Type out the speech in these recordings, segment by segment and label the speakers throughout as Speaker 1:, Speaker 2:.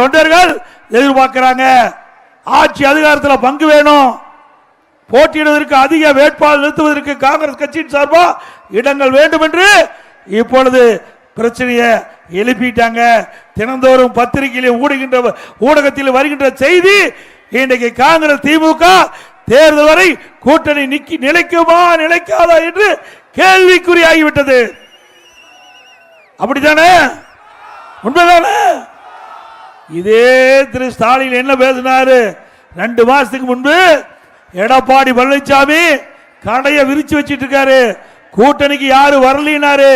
Speaker 1: தொண்டர்கள் எதிர்பார்க்கிறாங்க. ஆட்சி அதிகாரத்தில் பங்கு வேணும், போட்டியிடுவதற்கு அதிக வேட்பாளர் நிறுத்துவதற்கு காங்கிரஸ் கட்சியின் சார்பாக இடங்கள் வேண்டும் என்று இப்பொழுது பிரச்சனையை எழுப்பிட்டாங்க. தினந்தோறும் பத்திரிகையில் ஊடகத்தில் வருகின்ற செய்தி, இன்றைக்கு காங்கிரஸ் திமுக தேர்தல் வரை கூட்டணி நிலைக்குமா நிலைக்காதா என்று கேள்விக்குறியாகிவிட்டது. அப்படித்தானே? உண்மைதானே? இதே திரு ஸ்டாலின் என்ன பேசினாரு 2 மாசத்துக்கு முன்பு? எடப்பாடி பழனிசாமி கடையை விரிச்சு வச்சிட்டு இருக்காரு, கூட்டணிக்கு யாரு வரலினாரு.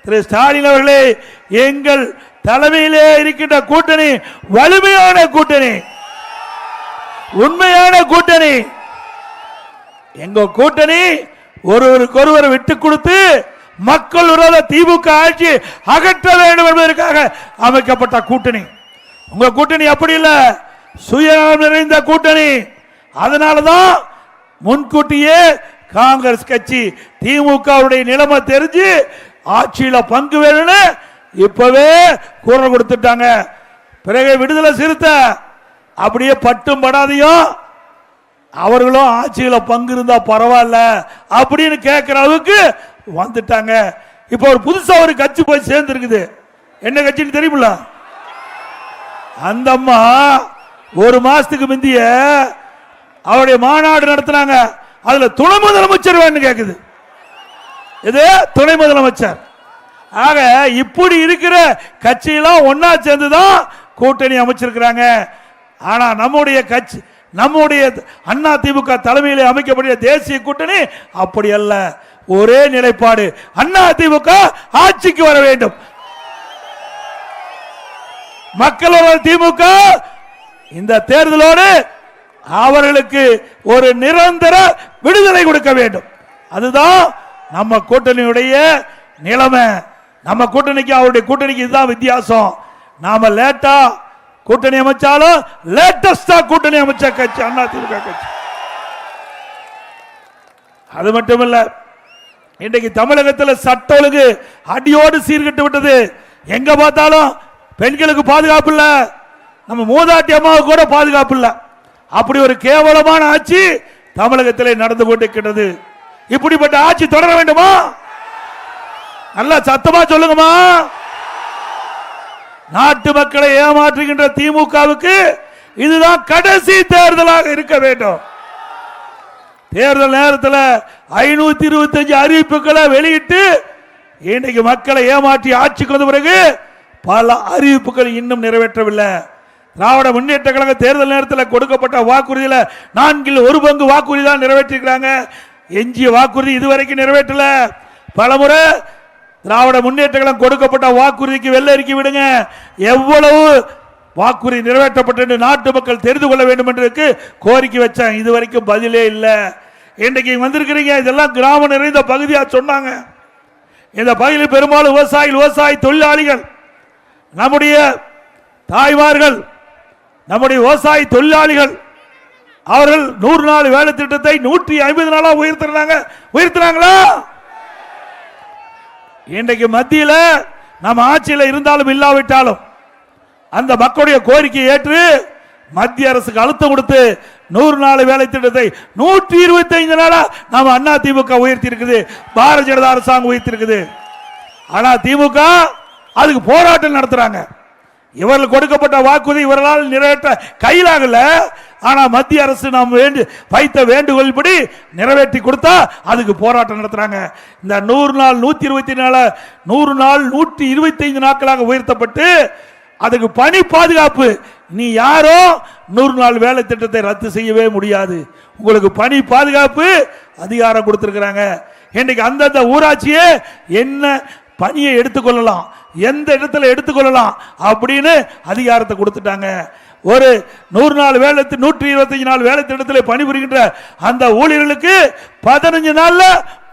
Speaker 1: திரு ஸ்டாலின் அவர்களே, எங்கள் தலைமையிலே இருக்கின்ற கூட்டணி வலிமையான கூட்டணி, உண்மையான கூட்டணி. எங்க கூட்டணி ஒருவருக்கொருவர் விட்டு கொடுத்து மக்கள் விரோத திமுக ஆட்சி அகற்ற வேண்டும் என்பதற்காக அமைக்கப்பட்ட கூட்டணி. உங்க கூட்டணி அப்படி இல்ல, சுயநலம் நிறைந்த கூட்டணி. அதனாலதான் முன்கூட்டியே காங்கிரஸ் கட்சி திமுகவுடைய நிலைமை தெரிஞ்சு ஆட்சியில பங்கு வேணும்னு இப்பவே குரல் கொடுத்துட்டாங்க. பிறகு விடுதலை சிறுத்தை அப்படியே பட்டும் படாதையும் அவர்களும் ஆட்சியில பங்கு இருந்தா பரவாயில்ல அப்படின்னு கேட்கிற அளவுக்கு வந்துட்டாங்க. இப்ப ஒரு புதுசா ஒரு கட்சி போய் சேர்ந்து இருக்குது. என்ன கட்சின்னு தெரியுமில்ல? அந்த அம்மா 1 மாசத்துக்கு முந்திய அவருடைய மாநாடு நடத்தினாங்க. அதுல துணை முதலமைச்சர் வேணும் கேக்குது. இது துணை முதலமைச்சர். ஆக இப்படி இருக்கிற கட்சியெல்லாம் ஒன்னா சேர்ந்துதான் கூட்டணி அமைச்சிருக்கிறாங்க. ஆனா நம்முடைய கட்சி, நம்முடைய அண்ணா திமுக தலைமையிலே அமைக்கப்பட்ட தேசிய கூட்டணி அப்படி அல்ல. ஒரே நிலைப்பாடு, அண்ணா திமுக ஆட்சிக்கு வர வேண்டும். மக்களோட திமுக இந்த தேர்தலோடு அவர்களுக்கு ஒரு நிரந்தர விடுதலை கொடுக்க வேண்டும். அதுதான் நம்ம கூட்டணியுடைய நிலைமை. நம்ம கூட்டணிக்கு அவருடைய கூட்டணிக்கு இதுதான் வித்தியாசம். நாம லேட்டா கூட்டணி அமைச்சாலும் லேட்டஸ்டா கூட்டணி அமைச்ச கட்சி அண்ணா திமுக கட்சி. அது மட்டுமல்ல, இன்றைக்கு தமிழகத்தில் சட்ட ஒழுங்கு அடியோடு சீர்கட்டு விட்டது. எங்க பார்த்தாலும் பெண்களுக்கு பாதுகாப்பு இல்ல, நம்ம மூதாட்டி அம்மாவுக்கு கூட பாதுகாப்பு இல்ல. அப்படி ஒரு கேவலமான ஆட்சி தமிழகத்தில் நடந்து கொண்டிருக்கிறது. இப்படிப்பட்ட ஆட்சி தொடர வேண்டுமா? நல்லா சத்தமா சொல்லுங்கம்மா. நாட்டு மக்களை ஏமாற்றுகின்ற திமுகவுக்கு இதுதான் கடைசி தேர்தலாக இருக்க வேண்டும். தேர்தல் நேரத்தில் 525 அறிவிப்புகளை வெளியிட்டு இன்னைக்கு மக்களை ஏமாற்றி ஆட்சிக்கு வந்த பிறகு பல அறிவிப்புகள் இன்னும் நிறைவேற்றவில்லை. திராவிட முன்னேற்ற கழக தேர்தல் நேரத்தில் கொடுக்கப்பட்ட வாக்குறுதியில 4/1 பங்கு வாக்குறுதி தான் நிறைவேற்றிருக்கிறாங்க. எஞ்சிய வாக்குறுதி இதுவரைக்கும் நிறைவேற்றல. பலமுறை திராவிட முன்னேற்ற கழகம் கொடுக்கப்பட்ட வாக்குறுதிக்கு வெள்ளை அறிக்கை விடுங்க, எவ்வளவு வாக்குறுதி நிறைவேற்றப்பட்டு நாட்டு மக்கள் தெரிந்து கொள்ள வேண்டும் என்று கோரிக்கை வச்சாங்க. இதுவரைக்கும் பதிலே இல்லை. இன்றைக்கு வந்திருக்கிறீங்க, இதெல்லாம் கிராமம் நிறைந்த பகுதியா சொன்னாங்க. இந்த பகுதியில் பெரும்பாலும் விவசாய தொழிலாளிகள், நம்முடைய தாய்மார்கள், நம்முடைய விவசாய தொழிலாளிகள், அவர்கள் 100 நாள் வேலை திட்டத்தை 150 நாளா உயர்த்தினாங்களா? இன்றைக்கு மத்தியில் நம்ம ஆட்சியில் இருந்தாலும் இல்லாவிட்டாலும் அந்த மக்களுடைய கோரிக்கையை ஏற்று மத்திய அரசுக்கு அழுத்தம் கொடுத்து 100 நாள் வேலை திட்டத்தை 125 நாளா நம்ம அண்ணா திமுக உயர்த்தி இருக்குது, பாரதிய ஜனதா அரசாங்கம் உயர்த்தி இருக்குது. ஆனா திமுக அதுக்கு போராட்டம் நடத்துறாங்க. இவர்கள் கொடுக்கப்பட்ட வாக்குறுதி இவர்களால் நிறைவேற்ற கையிலாகல. ஆனா மத்திய அரசு நாம் வைத்த வேண்டுகோள்படி நிறைவேற்றி கொடுத்தா அதுக்கு போராட்டம் நடத்துறாங்க. இந்த 100 நாள் 125 நாட்களாக உயர்த்தப்பட்டு அதுக்கு பணி பாதுகாப்பு. நீ யாரோ 100 நாள் வேலை திட்டத்தை ரத்து செய்யவே முடியாது. உங்களுக்கு பணி பாதுகாப்பு அதிகாரம் கொடுத்திருக்கிறாங்க. இன்னைக்கு அந்தந்த ஊராட்சியே என்ன பணியை எடுத்துக்கொள்ளலாம், எந்த இடத்துல எடுத்துக்கொள்ளலாம் அப்படின்னு அதிகாரத்தை கொடுத்துட்டாங்க. ஒரு 100 நாள் வேலை 125 நாள் வேலை திட்டத்தில் பணிபுரிகின்ற அந்த ஊழியர்களுக்கு 15 நாள்ல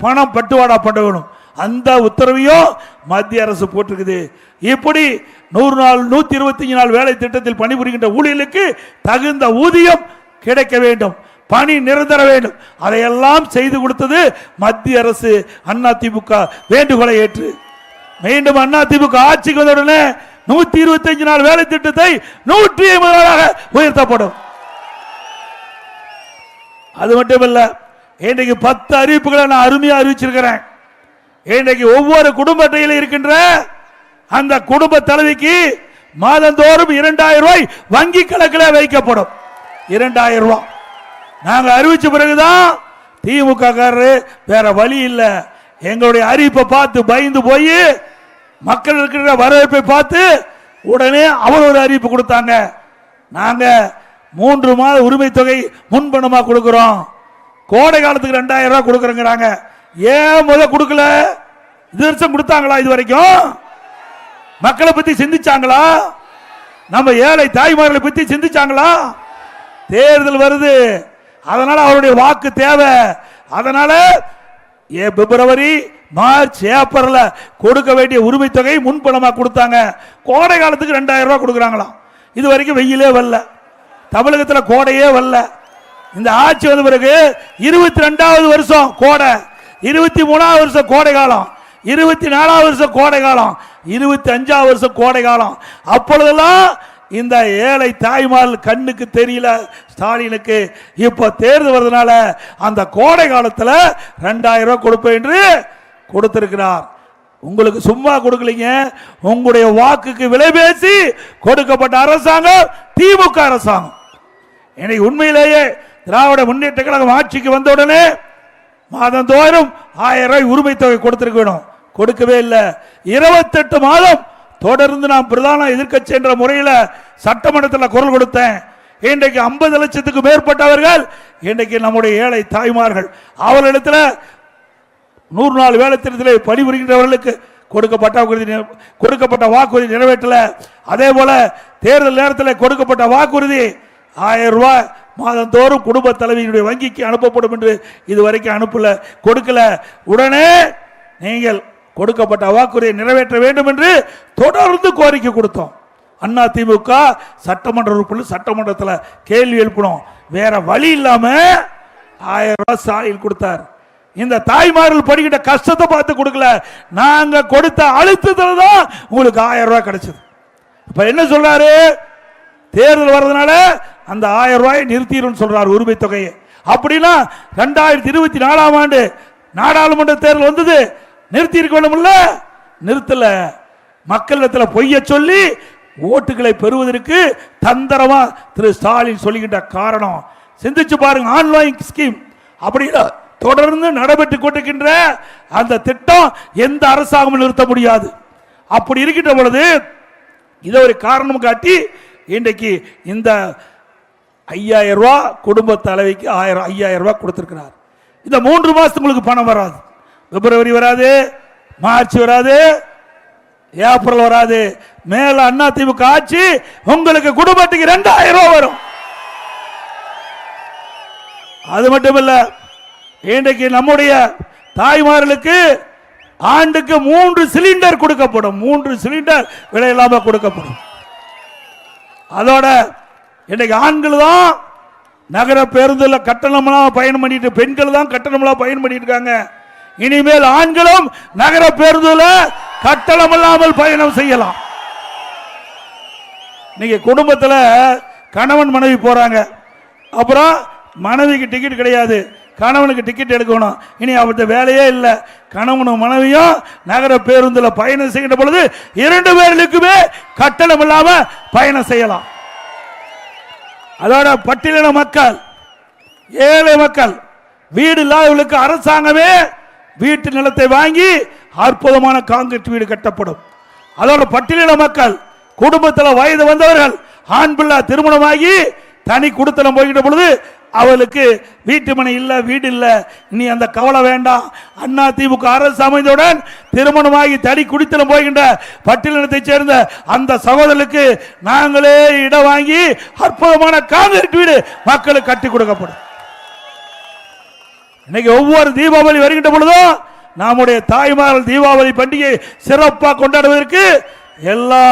Speaker 1: பணம் பட்டுவாடா பண்ணணும். அந்த உத்தரவையும் மத்திய அரசு போட்டிருக்குது. இப்படி 100 நாள் 125 நாள் வேலை திட்டத்தில் பணிபுரிகின்ற ஊழியர்களுக்கு தகுந்த ஊதியம் கிடைக்க வேண்டும், பணி நிரந்தர வேண்டும். அதையெல்லாம் செய்து கொடுத்தது மத்திய அரசு. அண்ணா திமுக வேண்டுகோளை ஏற்று மீண்டும் அண்ணா திமுக ஆட்சிக்கு வந்த உடனே 125 நாள் வேலை திட்டத்தை 150 நாளாக உயர்த்தப்படும். அது மட்டுமல்ல, இன்றைக்கு 10 அறிவிப்புகளை நான் அருமையா அறிவிச்சிருக்கிறேன். இன்றைக்கு ஒவ்வொரு குடும்ப அட்டையில் இருக்கின்ற அந்த குடும்ப தலைவிக்கு மாதந்தோறும் 2000 ரூபாய் வங்கி கணக்கில் வைக்கப்படும். 2000 ரூபாய் நாங்க அறிவிச்ச பிறகுதான் திமுக காரரு வேற வழி இல்லை, எங்களுடைய அறிவிப்பை பார்த்து பயந்து போய் மக்கள் இருக்கிற வரவேற்பை பார்த்து உடனே அவர் ஒரு அறிவிப்பு கொடுத்தாங்க. நாங்க 3 மாத உரிமை தொகை முன்பணமா கொடுக்கிறோம், கோடை காலத்துக்கு 2000 ரூபாய் கொடுக்கறோங்கிறாங்க. ஏன் முதல்ல கொடுக்கல? இது வருஷம் கொடுத்தாங்களா? இது வரைக்கும் மக்களை பத்தி சிந்திச்சாங்களா? நம்ம ஏழை தாய்மார்களை பத்தி சிந்திச்சாங்களா? தேர்தல் வருது, அதனால அவருடைய வாக்கு தேவை. அதனால பிப்ரவரி மார்ச் ஏப்ரல் கொடுக்க வேண்டிய உரிமை தொகை முன்பணமா கொடுத்தாங்க. கோடை காலத்துக்கு 2000 ரூபாய் கொடுக்குறாங்களாம். இது வரைக்கும் வெயிலே வரல, தமிழகத்தில் கோடையே வரல. இந்த ஆட்சி வந்த பிறகு 22வது வருஷம் கோடை, 23வது வருஷம் கோடை காலம், 24வது வருஷம் கோடை காலம், 25வது வருஷம் கோடை காலம். அப்பொழுதெல்லாம் இந்த ஏழை தாய்மார்கள் கண்ணுக்கு தெரியல ஸ்டாலினுக்கு. இப்ப தேர்தல் வருவதனால அந்த கோடை காலத்தில் 2000 ரூபாய் கொடுப்பேன் என்று கொடுத்திருக்கிறார். உங்களுக்கு சும்மா கொடுக்கலீங்க, உங்களுடைய வாக்குக்கு விலை பேசி கொடுக்கப்பட்ட அரசாங்கம் திமுக அரசாங்கம். இன்னைக்கு உண்மையிலேயே திராவிட முன்னேற்ற கழகம் ஆட்சிக்கு வந்த உடனே மாதந்தோறும் 1000 ரூபாய் உரிமை தொகை கொடுத்திருக்க வேணும், கொடுக்கவே இல்லை. 28 மாதம் தொடர்ந்து நான் பிரதான எதிர்க்கட்சி என்ற முறையில் சட்டமன்றத்தில் குரல் கொடுத்தேன். இன்றைக்கு 50 லட்சத்துக்கு மேற்பட்டவர்கள் இன்றைக்கு நம்முடைய ஏழை தாய்மார்கள், அவர்களிடத்தில் 100 நாள் வேலை திட்டத்தில் பணிபுரிகின்றவர்களுக்கு கொடுக்கப்பட்ட வாக்குறுதி நிறைவேற்றல. அதே போல தேர்தல் நேரத்தில் கொடுக்கப்பட்ட வாக்குறுதி 1000 ரூபாய் மாதந்தோறும் குடும்ப தலைவியினுடைய வங்கிக்கு அனுப்பப்படும் என்று இதுவரைக்கும் அனுப்பல, கொடுக்கல. உடனே நீங்கள் கொடுக்கப்பட்ட வாக்குறுதியை நிறைவேற்ற வேண்டும் என்று தொடர்ந்து கோரிக்கை கொடுத்தோம். அண்ணா திமுக சட்டமன்ற உறுப்பினர் சட்டமன்றத்தில் கேள்வி எழுப்பணும், வேற வழி இல்லாம 1000 ரூபாய் ஸ்டாலின் கொடுத்தார். இந்த தாய்மார்கள் படுகின்ற கஷ்டத்தை பார்த்து கொடுக்கல, நாங்க கொடுத்த அழுத்தத்துல தான் உங்களுக்கு 1000 ரூபாய் கிடைச்சது. இப்ப என்ன சொல்றாரு? தேர்தல் வர்றதுனால அந்த 1000 ரூபாயை நிறுத்திடும் சொல்றாரு உரிமை தொகையை. அப்படின்னா 2024ஆம் ஆண்டு நாடாளுமன்ற தேர்தல் வந்தது, நிறுத்தி இருக்கணும்ல, நிறுத்தல. மக்களிடத்தில் பொய்ய சொல்லி ஓட்டுகளை பெறுவதற்கு தந்திரமா திரு ஸ்டாலின் சொல்லுகின்ற காரணம் சிந்திச்சு பாருங்க. ஆன்லைன் ஸ்கீம் அப்படின்னா தொடர்ந்து நடைபெற்றுக் கொண்டிருக்கின்ற அந்த திட்டம் எந்த அரசாங்கமும் நிறுத்த முடியாது. அப்படி இருக்கின்ற பொழுது இதை ஒரு காரணம் காட்டி இன்றைக்கு இந்த 5000 ரூபாய் குடும்ப தலைவிக்கு 5000 ரூபாய் கொடுத்திருக்கிறார். இந்த 3 மாசத்துக்கு உங்களுக்கு பணம் வராது. பிப்ரவரி வராது, மார்ச் வராது, ஏப்ரல் வராது. மேல அண்ணா திமுக ஆட்சி உங்களுக்கு குடும்பத்துக்கு 2000 ரூபாய் வரும். அது மட்டுமல்ல, இன்றைக்கு நம்முடைய தாய்மார்களுக்கு ஆண்டுக்கு 3 சிலிண்டர் கொடுக்கப்படும். 3 சிலிண்டர் விலை இல்லாம கொடுக்கப்படும். அதோட இன்னைக்கு ஆண்கள் தான் நகர பேருந்துல கட்டணமெல்லாம் பயணம் பண்ணிட்டு, பெண்கள் தான் கட்டணமெல்லாம் பயணம் பண்ணிட்டு இருக்காங்க. இனிமேல் ஆண்களும் நகர பேருந்துல கட்டணம் இல்லாமல் பயணம் செய்யலாம். நீங்க குடும்பத்தில் கணவன் மனைவி போறாங்க, அப்புறம் மனைவிக்கு டிக்கெட் கிடையாது, கணவனுக்கு டிக்கெட் எடுக்கணும். இனி அவர்கிட்ட வேலையே இல்லை. கணவனும் மனைவியும் நகர பேருந்தில் பயணம் செய்கின்ற பொழுது 2 பேர்களுக்குமே கட்டணம் இல்லாம பயணம் செய்யலாம். அதோட பட்டியலின மக்கள், ஏழை மக்கள், வீடு இல்லாதவர்களுக்கு அரசாங்கமே வீட்டு நிலத்தை வாங்கி அற்புதமான காங்கிரீட் வீடு கட்டப்படும். அதோட பட்டியலின மக்கள், குடும்பத்தில் வயது வந்தவர்கள், ஆண் பிள்ளை திருமணமாகி தனி குடித்தனம் போகின்ற பொழுது அவளுக்கு வீட்டு மனை இல்ல, வீடு இல்ல, இனி அந்த கவலை வேண்டாம். அண்ணா திமுக அரசு அமைந்தவுடன் திருமணமாகி தனி குடித்தனம் போகின்ற பட்டியலினத்தை சேர்ந்த அந்த சகோதரர்களுக்கு நாங்களே இடம் வாங்கி அற்புதமான காங்கிரீட் வீடு மக்களுக்கு கட்டி கொடுக்கப்படும். இன்னைக்கு ஒவ்வொரு தீபாவளி வருகின்ற பொழுதும் நம்முடைய தாய்மார்கள் தீபாவளி பண்டிகை சிறப்பாக கொண்டாடுவதற்கு எல்லா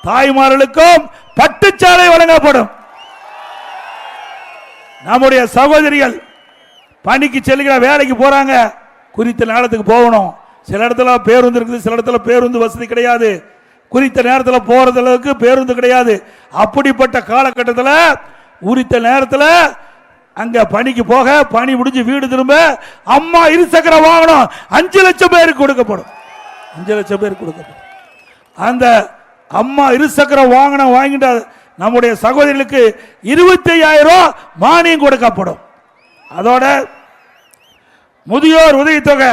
Speaker 1: தாய்மார்களுக்கும் பட்டுச்சாலை வழங்கப்படும். நம்முடைய சகோதரிகள் பணிக்கு செல்கிற வேலைக்கு போறாங்க, குறித்த நேரத்துக்கு போகணும். சில இடத்துல பேருந்து இருக்குது, சில இடத்துல பேருந்து வசதி கிடையாது. குறித்த நேரத்தில் போறது அளவுக்கு பேருந்து கிடையாது. அப்படிப்பட்ட காலகட்டத்தில் உரித்த நேரத்தில் அங்க பணிக்கு போக, பணி முடிஞ்சு வீடு திரும்ப அம்மா இருசக்கர வாகனம் 5 லட்சம் பேருக்கு கொடுக்கப்படும். 5 லட்சம் பேருக்கு கொடுக்கப்படும். அந்த அம்மா இருசக்கர வாகனம் வாங்கிட்ட நம்முடைய சகோதரிகளுக்கு 25,000 ரூபாய் மானியம் கொடுக்கப்படும். அதோட முதியோர் உதவித்தொகை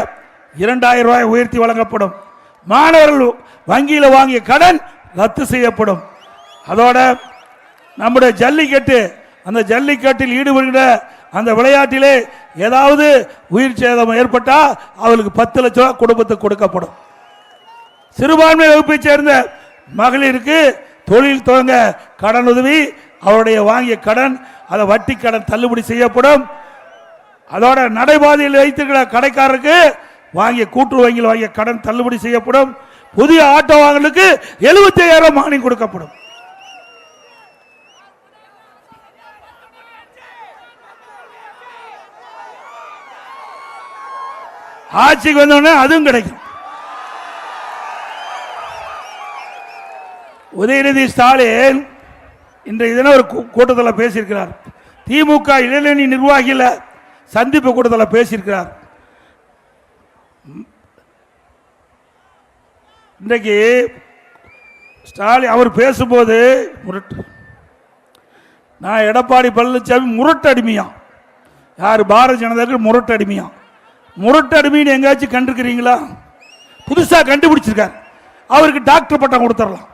Speaker 1: 2,000 ரூபாய் உயர்த்தி வழங்கப்படும். மாணவர்கள் வங்கியில் வாங்கிய கடன் ரத்து செய்யப்படும். அதோட நம்முடைய ஜல்லிக்கட்டு, அந்த ஜல்லிக்கட்டில் ஈடுபடுகிற அந்த விளையாட்டிலே ஏதாவது உயிர் சேதம் ஏற்பட்டால் அவளுக்கு 10 லட்சம் ரூபாய் குடும்பத்துக்கு கொடுக்கப்படும். சிறுபான்மை வகுப்பை சேர்ந்த மகளிருக்கு தொழில் துவங்க கடன் உதவி, அவருடைய வாங்கிய கடன், அதை வட்டி கடன் தள்ளுபடி செய்யப்படும். அதோட நடைபாதையில் வைத்திருக்கிற கடைக்காரருக்கு வாங்கிய கூட்டுறவு வங்கியில் வாங்கிய கடன் தள்ளுபடி செய்யப்படும். புதிய ஆட்டோ வாங்கலுக்கு 75,000 மானியம் கொடுக்கப்படும். ஆட்சிக்கு வந்தோடனே அதுவும் கிடைக்கும். உதயநிதி ஸ்டாலின் இன்றைய தினம் ஒரு கூட்டத்தில் பேசியிருக்கிறார். திமுக இளைஞரணி நிர்வாகிகள சந்திப்பு கூட்டத்தில் பேசியிருக்கிறார். இன்றைக்கு ஸ்டாலின் அவர் பேசும்போது நான் எடப்பாடி பழனிசாமி முரட்டு அடிமையாம். யார்? பாரதிய ஜனதாவுக்கு முரட்டு அடிமையாம். முரட்டு அடிமைன்னு எங்கேயாச்சும் கண்டிருக்கிறீங்களா? புதுசாக கண்டுபிடிச்சிருக்கார். அவருக்கு டாக்டர் பட்டம் கொடுத்துடலாம்.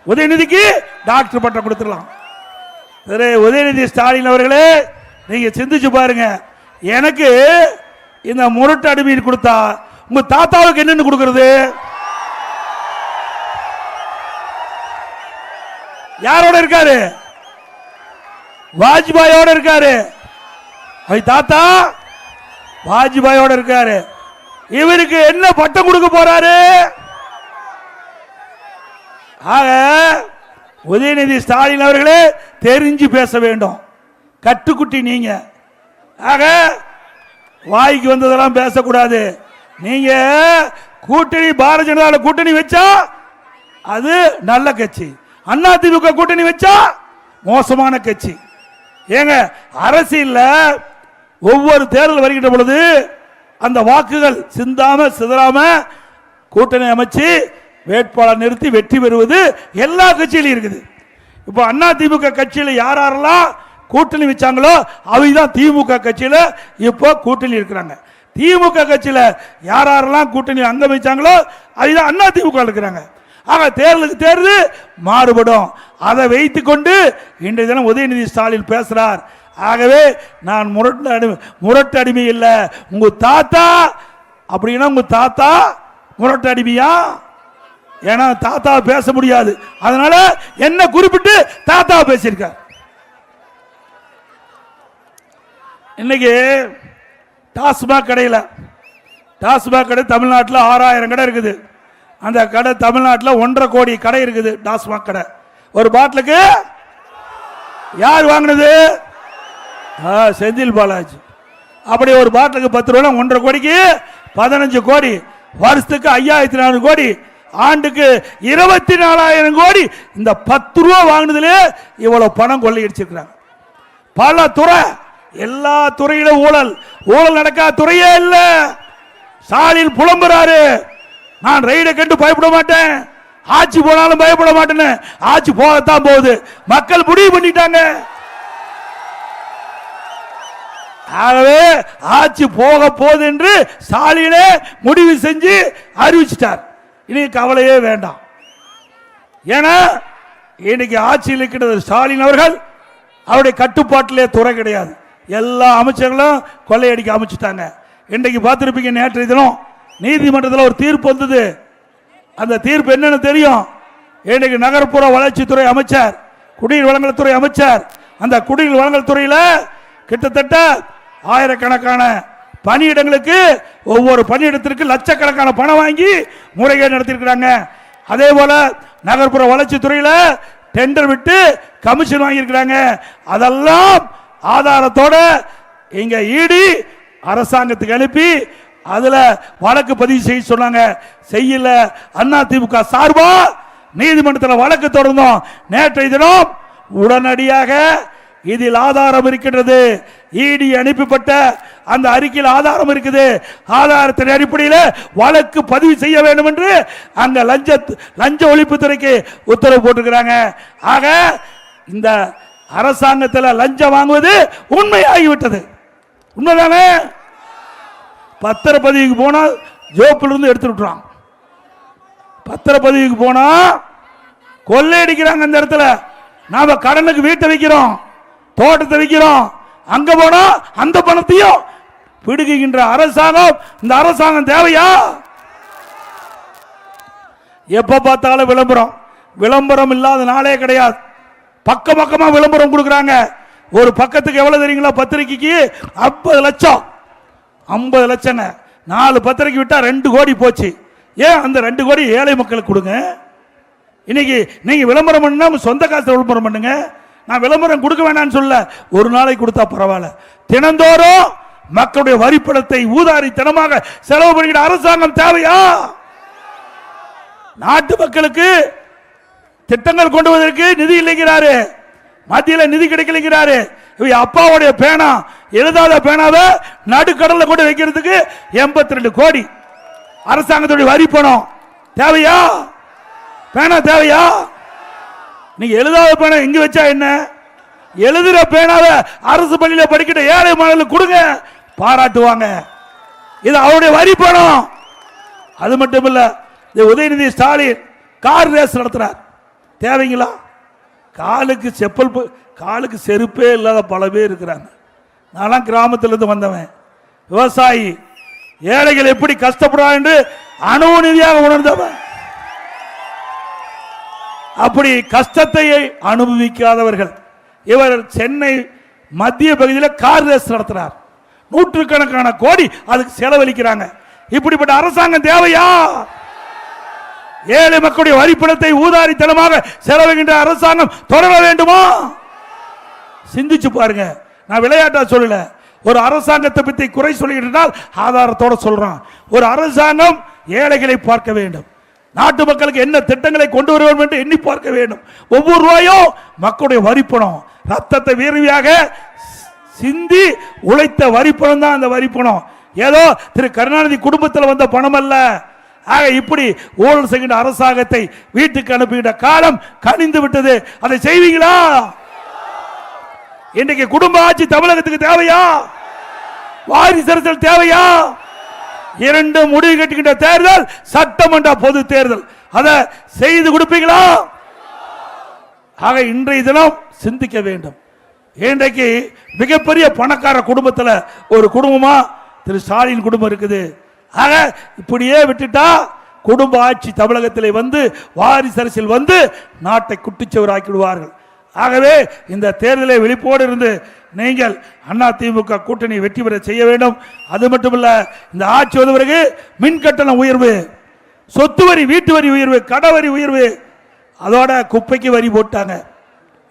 Speaker 1: உதயநிதிக்கு டாக்டர் பட்டம் கொடுத்துடலாம். சரி, உதயநிதி ஸ்டாலின் அவர்களே, நீங்க சிந்திச்சு பாருங்க. எனக்கு இந்த முரட்டு அடிமையை கொடுத்தா உங்க தாத்தாவுக்கு என்னன்னு கொடுக்கிறது? யாரோட இருக்காரு? வாஜ்பாயோட இருக்காரு. தாத்தா வாஜ்பாயோட இருக்காரு. இவருக்கு என்ன பட்டம் கொடுக்க போறாரு? ஆக உதயநிதி ஸ்டாலின் அவர்களே தெரிஞ்சு பேச வேண்டும். கட்டுக்குட்டி நீங்க. ஆக வாய்க்கு வந்ததெல்லாம் பேசக்கூடாது. நீங்க கூட்டணி பாரதிய ஜனதா கூட்டணி வச்சா அது நல்ல கட்சி, அதிமுக கூட்டணி வச்சா மோசமான கட்சி. ஏங்க, அரசியல்ல ஒவ்வொரு தேர்தல் வருகின்ற பொழுது அந்த வாக்குகள் சிந்தாம சிதறாம கூட்டணி அமைச்சு வேட்பாளர் நிறுத்தி வெற்றி பெறுவது எல்லா கட்சியிலும் இருக்குது. இப்போ அதிமுக கட்சியில் யாரெல்லாம் கூட்டணி வச்சாங்களோ அவங்க திமுக கட்சியில இப்போ கூட்டணி இருக்கிறாங்க. திமுக கட்சியில யாரெல்லாம் கூட்டணி அங்க வச்சாங்களோ அவங்க அதிமுக இருக்கிறாங்க. ஆக தேர்தலுக்கு தேர்தல் மாறுபடும். அதை வைத்துக் கொண்டு இன்றைய தினம் உதயநிதி ஸ்டாலின் பேசுறார். ஆகவே நான் முரட்டு அடிமை இல்லை. உங்க தாத்தா அப்படின்னா உங்க தாத்தா முரட்டு அடிமையா? ஏன்னா தாத்தா பேச முடியாது. அதனால என்ன குறிப்பிட்டு தாத்தா பேசியிருக்கார். இன்னைக்கு டாஸ்மாக் கடையில், டாஸ்மாக் கடை தமிழ்நாட்டில் 6000 கடை இருக்குது. அந்த கடை தமிழ்நாட்டில் 1.5 கோடி கடை இருக்குது. டாஸ்மாக் கடை ஒரு பாட்டிலுக்கு யார் வாங்கினது? செந்தில் பாலாஜி. அப்படி ஒரு பாட்டிலுக்கு 10 ரூபா, 1.5 கோடிக்கு 15 கோடி, வருஷத்துக்கு 5400 கோடி, ஆண்டுக்கு 24,000 கோடி. இந்த 10 ரூபா வாங்கினதுல இவ்வளவு பணம் கொள்ளையடிச்சிருக்கிறாங்க. பல துறை, எல்லா துறையிலும் ஊழல். ஊழல் நடக்காத துறையே இல்ல. ஸ்டாலின் புலம்புறாரு, நான் ரைடை கண்டு பயப்பட மாட்டேன், ஆட்சி போனாலும் பயப்பட மாட்டேன்னு. ஆட்சி போகத்தான் போகுது. மக்கள் முடிவு பண்ணிட்டாங்க. ஆகவே ஆட்சி போக போகுது என்று ஸ்டாலினே முடிவு செஞ்சு அறிவிச்சிட்டார். இனி கவலையே வேண்டாம். ஏன்னா இன்னைக்கு ஆட்சியில் இருக்கிற ஸ்டாலின் அவர்கள் அவருடைய கட்டுப்பாட்டிலே துறை கிடையாது. எல்லா அமைச்சர்களும் கொள்ளையடிக்க அமைச்சிட்டாங்க. இன்றைக்கு பார்த்திருப்பீங்க, நேற்றைய தினம் நீதிமன்றத்தில் ஒரு தீர்ப்பு வந்தது. அந்த தீர்ப்பு என்னன்னு தெரியும்? இன்னைக்கு நகர்ப்புற வளர்ச்சித்துறை அமைச்சர், குடிநீர் வழங்கல் துறை அமைச்சர், அந்த குடிநீர் வழங்கல் துறையில் கிட்டத்தட்ட ஆயிரக்கணக்கான பணியிடங்களுக்கு ஒவ்வொரு பணியிடத்திற்கு லட்சக்கணக்கான பணம் வாங்கி முறைகேடு நடத்தியிருக்கிறாங்க. அதே போல நகர்ப்புற வளர்ச்சி துறையில் டெண்டர் விட்டு கமிஷன் வாங்கியிருக்கிறாங்க. அதெல்லாம் ஆதாரத்தோட இங்க ஈடி அரசாங்கத்துக்கு அனுப்பி அதுல வழக்கு பதிவு செய்ய சொன்னாங்க. செய்யல. அதிமுக சார்பா நீதிமன்றத்தில் வழக்கு தொடர்ந்தோம். நேற்றைய தினம் உடனடியாக இதில் ஆதாரம் இருக்கின்றது. இடி அனுப்பப்பட்ட அந்த அறிக்கையில் ஆதாரம் இருக்குது. ஆதாரத்தின் அடிப்படையில் வழக்கு பதிவு செய்ய வேண்டும் என்று அங்க லஞ்ச ஒழிப்புத்துறைக்கு உத்தரவு போட்டிருக்கிறாங்க. ஆக இந்த அரசாங்கத்தில் லஞ்சம் வாங்குவது உண்மையாகிவிட்டது. உண்மைதானே? பத்திரப்பதிவுக்கு போனா ஜோப்பில் இருந்து எடுத்து விட்டுறான். பத்திரப்பதிவுக்கு போனா கொள்ளையடிக்கிறாங்க. அந்த இடத்துல நாம கடனுக்கு வீட்டை வைக்கிறோம், தோட்டத்தை வைக்கிறோம், அங்க போனா அந்த பணத்தையும் பிடுங்குகின்ற அரசாங்கம். இந்த அரசாங்கம் தேவையா? எப்ப பார்த்தாலும் விளம்பரம், விளம்பரம் இல்லாத நாளே கிடையாது. பக்கமா விளம்பரம் கொடுக்குறாங்க. ஒரு பக்கத்துக்கு எவ்வளவு தெரியுங்களா? பத்திரிகைக்கு 50 லட்சம். 50 லட்சம் 4 பத்திரிக்கை விட்டா 2 கோடி போச்சு. ஏன் அந்த 2 கோடி ஏழை மக்களுக்கு கொடுங்க. இன்னைக்கு நீங்க விளம்பரம் பண்ணா சொந்த காசு விளம்பரம் பண்ணுங்க. நான் விளம்பரம் கொடுக்க வேணாம்னு சொல்ல, ஒரு நாளைக்கு கொடுத்தா பரவாயில்ல. தினந்தோறும் மக்களுடைய வரிப்பணத்தை ஊதாரித்தனமாக செலவு பண்ணுகிற அரசாங்கம் தேவையா? நாட்டு மக்களுக்கு திட்டங்கள் கொண்டு வருவதற்கு நிதி இல்லைங்கிறாரு, மத்தியில் நிதி கிடைக்கலைங்கிறாரு. அப்பாவுடைய பேனா, எழுதாத பேனாவை நடுக்கடல்ல கொண்டு வைக்கிறதுக்கு 82 கோடி அரசாங்கத்துடைய வரி பணம் தேவையா? பேனா தேவையா? நீங்க எழுதாத பேனா எங்க வச்சா என்ன? எழுதுற பேனாவை அரசு பள்ளியில படிக்கிற ஏழை மாணவர்களுக்கு கொடுங்க, பாராட்டுவாங்க. இது அவருடைய வரி பணம். அது மட்டும் இல்ல, உதயநிதி ஸ்டாலின் கார் ரேஸ் நடத்துறார். தேவைங்களா? காலுக்கு செப்பல், காலுக்கு செருப்பே இல்லாத பல பேர் இருக்கிறாங்க. நான் கிராமத்திலிருந்து வந்தவன், விவசாயி. ஏழைகள் எப்படி கஷ்டப்படுறாங்க என்று அனுபவ உணர்ந்தவன். அப்படி கஷ்டத்தை அனுபவிக்காதவர்கள் இவர் சென்னை மத்திய பகுதியில் கார் ரேஸ் நடத்துறார். நூற்றுக்கணக்கான கோடி அதுக்கு செலவழிக்கிறாங்க. இப்படிப்பட்ட அரசாங்கம் தேவையா? ஏழை மக்களுடைய வரிப்பணத்தை ஊதாரித்தனமாக செலவுகின்ற அரசாங்கம் தொடர வேண்டுமா? சிந்திச்சு பாருங்க. நான் விளையாட்டா சொல்லல, ஒரு அரசாங்கத்தை பற்றி குறை சொல்லிட்டால் ஆதாரத்தோட சொல்றான். ஒரு அரசாங்கம் ஏழைகளை பார்க்க வேண்டும், நாட்டு மக்களுக்கு என்ன திட்டங்களை கொண்டு வர வேண்டும் என்று எண்ணி பார்க்க வேண்டும். ஒவ்வொரு ரூபாயும் மக்களுடைய வரிப்பணம், ரத்தத்தை வேர்வையாக சிந்தி உழைத்த வரிப்பணம் தான் அந்த வரிப்பணம். ஏதோ திரு கருணாநிதி குடும்பத்தில் வந்த பணம் அல்ல. ஆக இப்படி ஊழல் செய்கின்ற அரசாங்கத்தை வீட்டுக்கு அனுப்புகின்ற காலம் கனிந்து விட்டது. அதை செய்வீங்களா? இன்றைக்கு குடும்ப ஆட்சி தமிழகத்துக்கு தேவையா? வாரிசு அரசியல் தேவையா? 2 முடிவு கட்டுகின்ற தேர்தல் சட்டமன்ற பொது தேர்தல். அதை செய்து கொடுப்பீங்களா? ஆக இன்றைய தினம் சிந்திக்க வேண்டும். இன்றைக்கு மிகப்பெரிய பணக்கார குடும்பத்தில் ஒரு குடும்பமா திரு ஸ்டாலின் குடும்பம் இருக்குது. ஆக இப்படியே விட்டுட்டா குடும்ப ஆட்சி தமிழகத்தில் வந்து வாரிசு அரசியல் வந்து நாட்டை குட்டிச்சவராக்கிடுவார்கள். ஆகவே இந்த தேர்தலை விழிப்போடு இருந்து நீங்கள் அதிமுக கூட்டணி வெற்றி பெற செய்ய வேண்டும். அது மட்டுமல்ல, இந்த ஆட்சி வந்த பிறகு மின் கட்டணம் உயர்வு, சொத்து வரி, வீட்டு வரி உயர்வு, கடவரி உயர்வு, அதோட குப்பைக்கு வரி போட்டாங்க.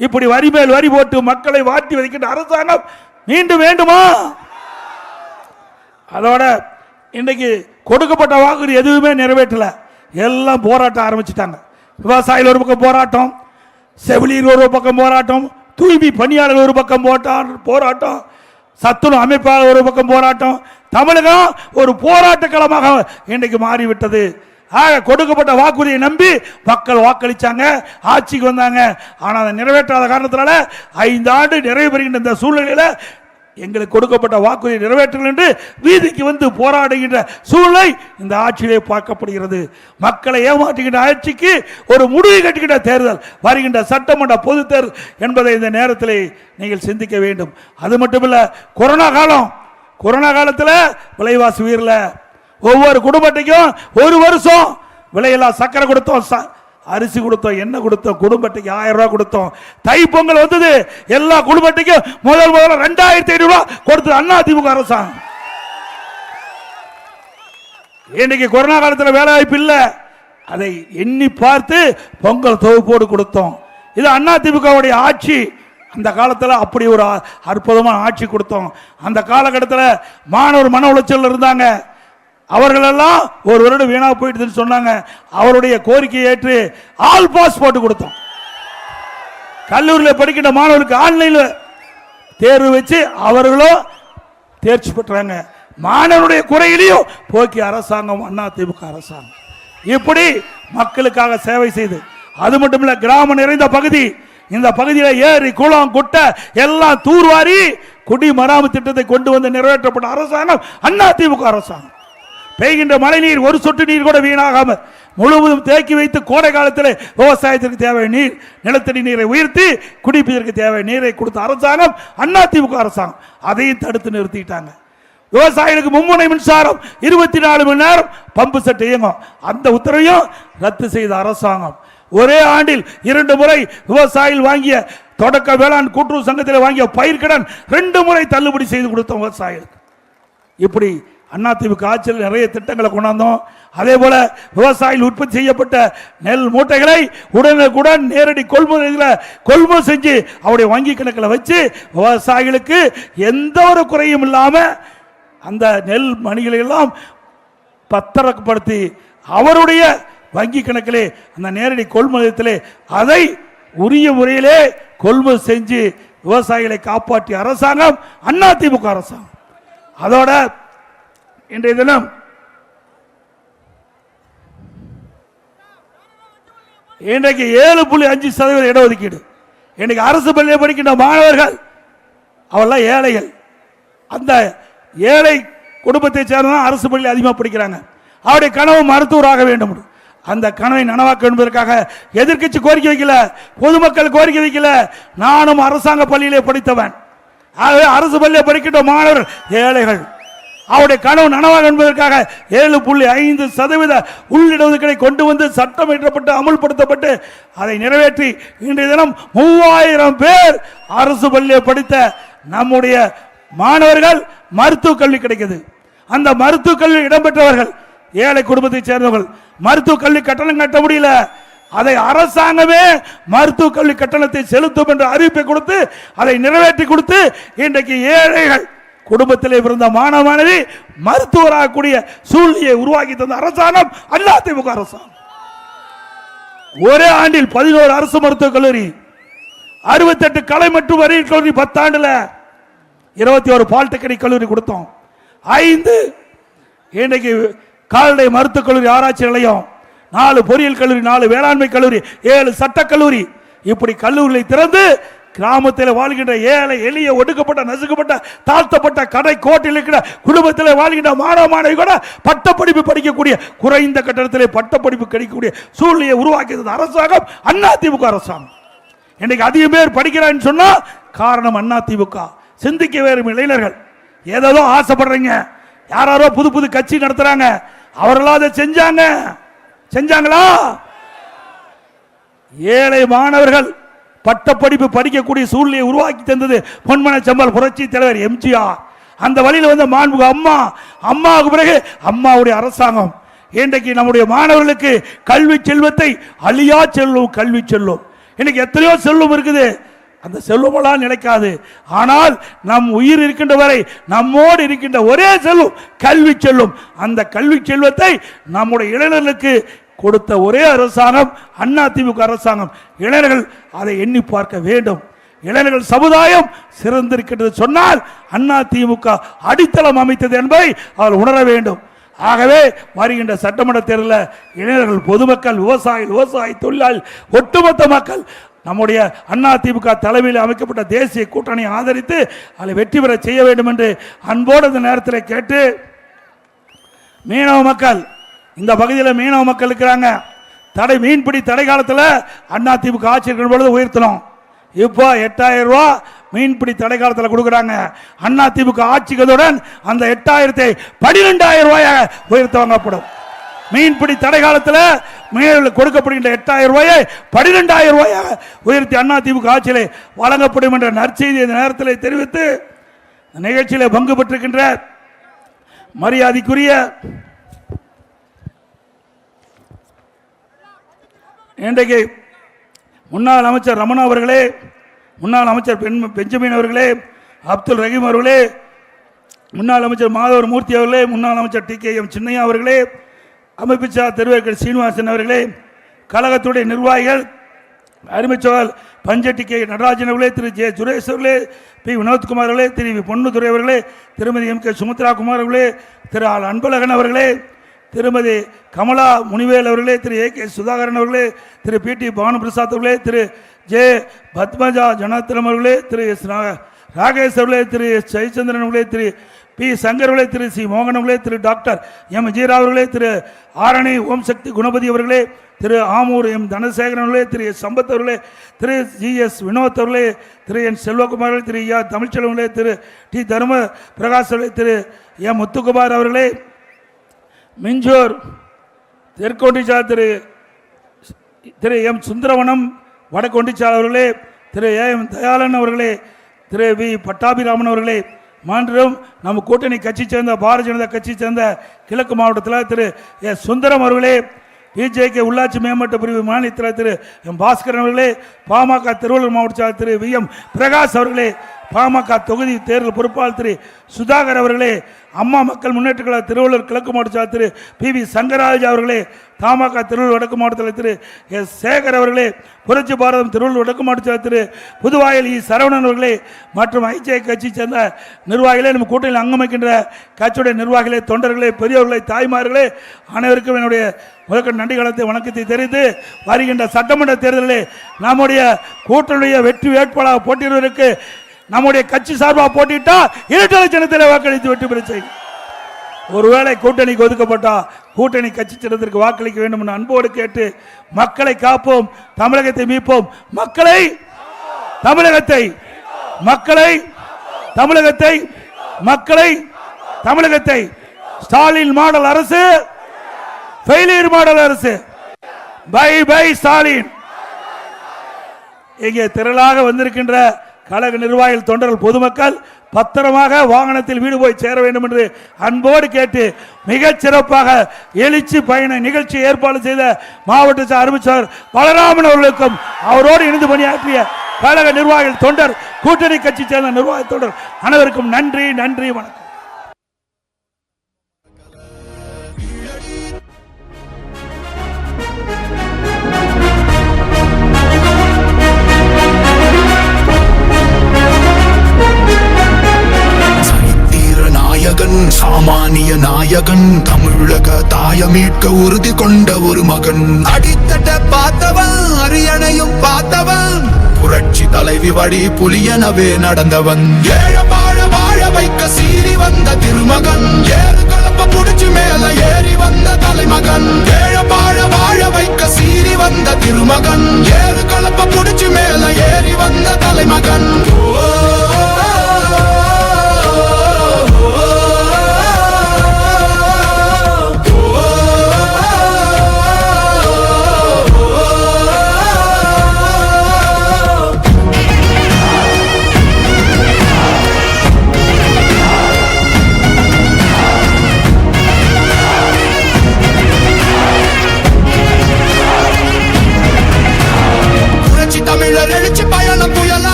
Speaker 1: இப்படி வரி மேல் வரி போட்டு மக்களை வாட்டி வதைக்கின்ற அரசாங்கம் மீண்டும் வேண்டுமா? அதோட இன்றைக்கு கொடுக்கப்பட்ட வாக்குறுதி எதுவுமே நிறைவேற்றல. எல்லாம் போராட்டம் ஆரம்பிச்சுட்டாங்க. விவசாயிகள் ஒரு பக்கம் போராட்டம், செவிலியர் ஒரு பக்கம் போராட்டம், தூய்மை பணியாளர்கள் ஒரு பக்கம் போராட்டம், சத்துணவு அமைப்பாளர் ஒரு பக்கம் போராட்டம். தமிழகம் ஒரு போராட்ட களமாக இன்றைக்கு மாறிவிட்டது. ஆக கொடுக்கப்பட்ட வாக்குறுதியை நம்பி மக்கள் வாக்களிச்சாங்க, ஆட்சிக்கு வந்தாங்க. ஆனால் அதை நிறைவேற்றாத காரணத்தினால 5 ஆண்டு நிறைவு பெறுகின்ற இந்த சூழ்நிலையில் எங்களுக்கு கொடுக்கப்பட்ட வாக்குறுதியை நிறைவேற்றல் என்று வீதிக்கு வந்து போராடுகின்ற சூழ்நிலை இந்த ஆட்சியிலே பார்க்கப்படுகிறது. மக்களை ஏமாற்றுகின்ற ஆட்சிக்கு ஒரு முடிவு கட்டுகின்ற தேர்தல் வருகின்ற சட்டமன்ற பொது தேர்தல் என்பதை இந்த நேரத்தில் நீங்கள் சிந்திக்க வேண்டும். அது மட்டுமல்ல, கொரோனா காலத்தில் விலைவாசி உயர்ல ஒவ்வொரு குடும்பத்தையும் 1 வருஷம் விலையெல்லாம் சக்கரை கொடுத்தோம், அரிசி கொடுத்தோம், என்ன கொடுத்தோம், குடும்பத்துக்கு 1000 ரூபாய் கொடுத்தோம். தை பொங்கல் வந்தது, எல்லா குடும்பத்துக்கும் முதல்ல 2500 ரூபாய் கொடுத்தது அதிமுக அரசாங்கம். இன்னைக்கு கொரோனா காலத்தில் வேலை வாய்ப்பு இல்லை, அதை எண்ணி பார்த்து பொங்கல் தொகுப்போடு கொடுத்தோம். இது அதிமுகவுடைய ஆட்சி. அந்த காலத்தில் அப்படி ஒரு அற்புதமான ஆட்சி கொடுத்தோம். அந்த காலகட்டத்தில் மாணவர் மன உளைச்சல் இருந்தாங்க. அவர்களெல்லாம் ஒரு வருடம் வீணா போயிட்டு சொன்னாங்க. அவருடைய கோரிக்கையை ஏற்று ஆல் பாஸ் போட்டு கொடுத்தோம். கல்லூரியில் படிக்கின்ற மாணவர்களுக்கு ஆன்லைன்ல தேர்வு வச்சு அவர்களும் தேர்ச்சி பெற்றாங்க. மாணவனுடைய குறையிலையும் போக்கி அரசாங்கம் அதிமுக அரசாங்கம் இப்படி மக்களுக்காக சேவை செய்து, அது மட்டும் இல்ல கிராமம் நிறைந்த பகுதி, இந்த பகுதியில் ஏரி குளம் குட்டை எல்லாம் தூர்வாரி குடிமராமத்து திட்டத்தை கொண்டு வந்து நிறைவேற்றப்பட்ட அரசாங்கம் அதிமுக அரசாங்கம். பெய்கின்ற மழை நீர் ஒரு சொட்டு நீர் கூட வீணாகாம முழுவதும் தேக்கி வைத்து கோடை காலத்தில் விவசாயத்திற்கு தேவை நீர், நிலத்தடி நீரை உயர்த்தி குடிப்பதற்கு தேவை நீரை கொடுத்த அரசாங்கம் அதிமுக அரசாங்கம். அதையும் தடுத்து நிறுத்திட்டாங்க. விவசாயிகளுக்கு மும்முனை மின்சாரம் 24 மணி நேரம் பம்பு செட் இயங்கும், அந்த உத்தரவையும் ரத்து செய்த அரசாங்கம். ஒரே ஆண்டில் 2 முறை விவசாயிகள் வாங்கிய தொடக்க வேளாண் கூட்டுறவு சங்கத்தில் வாங்கிய பயிர்க்கடன் 2 முறை தள்ளுபடி செய்து கொடுத்தோம் விவசாயிகளுக்கு. இப்படி அதிமுக ஆட்சியில் நிறைய திட்டங்களை கொண்டாந்தோம். அதே போல விவசாயிகள் உற்பத்தி செய்யப்பட்ட நெல் மூட்டைகளை உடனுக்குடன் நேரடி கொள்முதல் செஞ்சு அவருடைய வங்கி கணக்கில் வச்சு விவசாயிகளுக்கு எந்த ஒரு குறையும் இல்லாம அந்த நெல் மணிகளை எல்லாம் பத்திரப்படுத்தி அவருடைய வங்கி கணக்கிலே அந்த நேரடி கொள்முதலத்திலே அதை உரிய முறையிலே கொள்முதல் செஞ்சு விவசாயிகளை காப்பாற்றிய அரசாங்கம் அதிமுக அரசாங்கம். அதோட இன்றைய தினம் இன்றைக்கு 7.5% இடஒதுக்கீடு. இன்றைக்கு அரசு பள்ளியில் படிக்கின்ற மாணவர்கள் அவெல்லாம் ஏழைகள். அந்த ஏழை குடும்பத்தை சேர்ந்த அரசு பள்ளியில் அதிகமாக படிக்கிறாங்க. அவருடைய கனவு மருத்துவராக வேண்டும். அந்த கனவை நனவாக்க என்பதற்காக எதிர்க்கட்சி கோரிக்கை வைக்கல, பொதுமக்கள் கோரிக்கை வைக்கல. நானும் அரசாங்க பள்ளியிலே படித்தவன். ஆகவே அரசு பள்ளியில் படிக்கின்ற மாணவர்கள் ஏழைகள். அவருடைய கனவு நனவாக என்பதற்காக 7.5% உள்ளிடஒதுக்கீடை கொண்டு வந்து சட்டம் இயற்றப்பட்டு அமுல்படுத்தப்பட்டு அதை நிறைவேற்றி இன்றைய தினம் 3000 பேர் அரசு பள்ளியில் படித்த நம்முடைய மாணவர்கள் மருத்துவ கல்வி கிடைக்குது. அந்த மருத்துவ கல்வி இடம்பெற்றவர்கள் ஏழை குடும்பத்தை சேர்ந்தவர்கள். மருத்துவ கல்வி கட்டணம் கட்ட முடியல, அதை அரசாங்கமே மருத்துவ கல்வி கட்டணத்தை செலுத்தும் என்ற அறிவிப்பை கொடுத்து அதை நிறைவேற்றி கொடுத்து இன்றைக்கு ஏழைகள் குடும்பத்திலே பிறந்த மாணவ மாணவி மருத்துவராகக்கூடிய சூழ்நிலையை உருவாக்கி தந்த அரசாங்கம் அதிமுக அரசாங்கம். ஒரே ஆண்டில் 11 அரசு மருத்துவக் கல்லூரி, 68 கலை மற்றும் அறிவியல் கல்லூரி, 10 ஆண்டுல 21 பாலிடெக்னிக் கல்லூரி கொடுத்தோம். 5 இன்றைக்கு கால்நடை மருத்துவக் கல்லூரி ஆராய்ச்சி நிலையம், 4 பொறியியல் கல்லூரி, 4 வேளாண்மை கல்லூரி, 7 சட்டக் கல்லூரி. இப்படி கல்லூரிகளை திறந்து கிராமத்தில் வாழ்கின்ற ஏழை எளிய ஒடுக்கப்பட்ட நசுக்கப்பட்ட தாழ்த்தப்பட்ட கடை கோட்டில் இருக்கிற குடும்பத்தில் வாழ்கின்ற மாணவ மாணவி கூட பட்டப்படிப்பு படிக்கக்கூடிய குறைந்த கட்டணத்திலே பட்டப்படிப்பு கிடைக்கக்கூடிய சூழ்நிலையை உருவாக்கியது அரசாங்கம் அதிமுக அரசாங்கம். இன்னைக்கு அதிக பேர் படிக்கிறான்னு சொன்னா காரணம் அதிமுக. சிந்திக்க வேறும் இளைஞர்கள் ஏதோ ஆசைப்படுறீங்க, யாரோ புது புது கட்சி நடத்துறாங்க, அவர்களா அதை செஞ்சாங்களா? ஏழை மாணவர்கள் பட்டப்படிப்பு படிக்கக்கூடிய சூழ்நிலையை உருவாக்கி தந்தது பொன்மன செம்மல் புரட்சி தலைவர் எம்ஜிஆர். அந்த வழியில் வந்த மாண்புக அம்மாவுக்கு பிறகு அம்மாவுடைய அரசாங்கம் இன்றைக்கு நம்முடைய மாணவர்களுக்கு கல்வி செல்வத்தை அழியா செல்லும் கல்வி செல்லும். இன்னைக்கு எத்தனையோ செல்வம் இருக்குது, அந்த செல்வமெல்லாம் நிலைக்காது. ஆனால் நம் உயிர் இருக்கின்ற வரை நம்மோடு இருக்கின்ற ஒரே செல்வம் கல்வி செல்லும். அந்த கல்வி செல்வத்தை நம்முடைய இளைஞர்களுக்கு கொடுத்த ஒரே அரசாங்கம் அதிமுக அரசாங்கம். இளைஞர்கள் அதை எண்ணி பார்க்க வேண்டும். இளைஞர்கள் சமுதாயம் சிறந்திருக்கிறது சொன்னால் அதிமுக அடித்தளம் அமைத்தது என்பதை அவர் உணர வேண்டும். ஆகவே வருகின்ற சட்டமன்ற தேர்தலில் இளைஞர்கள், பொதுமக்கள், விவசாய தொழிலாளி, ஒட்டுமொத்த மக்கள் நம்முடைய அதிமுக தலைமையில் அமைக்கப்பட்ட தேசிய கூட்டணியை ஆதரித்து அதை வெற்றி பெற செய்ய வேண்டும் என்று அன்போடு இந்த நேரத்தில் கேட்டு, மீனவ மக்கள், இந்த பகுதியில் மீனவ மக்கள் இருக்கிறாங்க. மீன்பிடி தடை காலத்தில் அதிமுக ஆட்சி இருக்கிற பொழுது உயர்த்தணும். இப்போ 8000 ரூபா மீன்பிடி தடை காலத்தில் கொடுக்குறாங்க. அதிமுக ஆட்சிகளுடன் அந்த 8000ஐ 12000 ரூபாயாக உயர்த்த வாங்கப்படும். மீன்பிடி தடை காலத்தில் மீனவர்களுக்கு கொடுக்கப்படுகின்ற 8000 ரூபாயை 12000 ரூபாயாக உயர்த்தி அதிமுக ஆட்சியிலே வழங்கப்படும் என்ற நற்செய்தி இந்த நேரத்தில் தெரிவித்து நிகழ்ச்சியில் பங்கு பெற்றிருக்கின்ற மரியாதைக்குரிய இன்றைக்கு முன்னாள் அமைச்சர் ரமணா அவர்களே, முன்னாள் அமைச்சர் பெஞ்சமின் அவர்களே, அப்துல் ரஹீம் அவர்களே, முன்னாள் அமைச்சர் மாதவர் மூர்த்தி அவர்களே, முன்னாள் அமைச்சர் TKM சின்னையா அவர்களே, அமைப்புச்சார் திருவேற்கடை சீனிவாசன் அவர்களே, கழகத்துடைய நிர்வாகிகள் அருமைச்சோழர் பஞ்சட்டி கே நடராஜன் அவர்களே, திரு ஜே சுரேஷ் அவர்களே, பி வினோத்குமார் அவர்களே, திரு பொன்னுதுரை அவர்களே, திருமதி MK சுமித்ரா குமார் அவர்களே, திரு ஆர் அன்பழகன் அவர்களே, திருமதி கமலா முனிவேல் அவர்களே, திரு AK சுதாகரன் அவர்களே, திரு PT பானுபிரசாத் அவர்களே, திரு ஜே பத்மஜா ஜனார்த்தனம் அவர்களே, திரு S ராகேஷ் அவர்களே, திரு S ஜெயச்சந்திரன் அவர்களே, திரு P சங்கர் அவர்களே, திரு C மோகன் அவர்களே, திரு டாக்டர் M விஜயராவ் அவர்களே, திரு ஆரணி ஓம் சக்தி குணபதி அவர்களே, திரு ஆமூர் M தனசேகரன் அவர்களே, திரு S சம்பத் அவர்களே, திரு GS வினோத் அவர்களே, திரு N செல்வகுமார் அவர்களே, திரு யா தமிழ்ச்செல்வன் அவர்களே, திரு T தர்ம பிரகாஷ் அவர்களே, திரு M முத்துக்குமார் அவர்களே, மிஞ்சூர் தெற்கொண்டிச்சார் திரு M சுந்தரவனம் வடக்கொண்டிச்சார் அவர்களே, திரு AM தயாளன் அவர்களே, திரு V பட்டாபிராமன் அவர்களே, மாண்பும் நம்ம கூட்டணி கட்சி சேர்ந்த பாரதிய ஜனதா கட்சி சேர்ந்த கிழக்கு மாவட்டத்தில் திரு S சுந்தரம் அவர்களே, BJK உள்ளாட்சி மேம்பாட்டு பிரிவு மாநிலத்தில் திரு M பாஸ்கரன் அவர்களே, பாமக திருவள்ளூர் மாவட்ட திரு VM பிரகாஷ் அவர்களே, பாமக தொகுதி தேர்தல் பொறுப்பாளர் திரு சுதாகர் அவர்களே, அம்மா மக்கள் முன்னேற்ற கழக திருவள்ளூர் கிழக்கு மாவட்ட திரு PV சங்கராஜ் அவர்களே, தமாக திருவள்ளூர் வடக்கு மாவட்டத்தில் திரு S சேகர் அவர்களே, புரட்சி பாரதம் திருவள்ளூர் வடக்கு மாவட்ட திரு புதுவாயில் E சரவணன் அவர்களே மற்றும் IJ கட்சி சேர்ந்த நிர்வாகிகளே, நம்ம கூட்டணியில் அங்கமைக்கின்ற கட்சியுடைய நிர்வாகிகளே, தொண்டர்களே, பெரியவர்களே, தாய்மார்களே, அனைவருக்கும் என்னுடைய முதற்கண் நன்றி கலத்தை வணக்கத்தை தெரிவித்து வருகின்ற சட்டமன்ற தேர்தலில் நம்முடைய கூட்டணியுடைய வெற்றி வேட்பாளராக போட்டியிடுவதற்கு நம்முடைய கட்சி சார்பாக போட்டியிட்டா இரட்டை சின்னத்தில் வாக்களித்து வெற்றி பெற செய்யும். ஒருவேளை கூட்டணிக்கு ஒதுக்கப்பட்டா கூட்டணி கட்சி சின்னத்திற்கு வாக்களிக்க வேண்டும் என்று அன்போடு கேட்டு, மக்களை காப்போம், தமிழகத்தை மீட்போம், மக்களை தமிழகத்தை மக்களை தமிழகத்தை மக்களை தமிழகத்தை ஸ்டாலின் மாடல் அரசு, ஃபெயிலியர் மாடல் அரசு, பை பை ஸ்டாலின். இங்கே திரளாக வந்திருக்கின்ற கழக நிர்வாகிகள், தொண்டர்கள், பொதுமக்கள் பத்திரமாக வாகனத்தில் வீடு போய் சேர வேண்டும் என்று அன்போடு கேட்டு, மிகச் சிறப்பாக எழுச்சி பயண நிகழ்ச்சி ஏற்பாடு செய்த மாவட்ட அறிவிச்சார் பலராமன் அவர்களுக்கும் அவரோடு இணைந்து பணியாற்றிய கழக நிர்வாகிகள், தொண்டர், கூட்டணி கட்சி சேர்ந்த நிர்வாக தொண்டர் அனைவருக்கும் நன்றி நன்றி வணக்கம்.
Speaker 2: சாமானிய நாயகன், தமிழக தாய மீட்க உறுதி கொண்ட ஒரு மகன், அடித்தட்ட பார்த்தவன், அரியணையும் பார்த்தவன், புரட்சி தலைவி வழி புலியனவே நடந்தவன், ஏழ வாழ வாழ வைக்க சீறி வந்த திருமகன், ஏறு கலப்ப புடிச்சு மேல ஏறி வந்த தலைமகன், ஏழ வாழ வாழ வைக்க சீறி வந்த திருமகன்.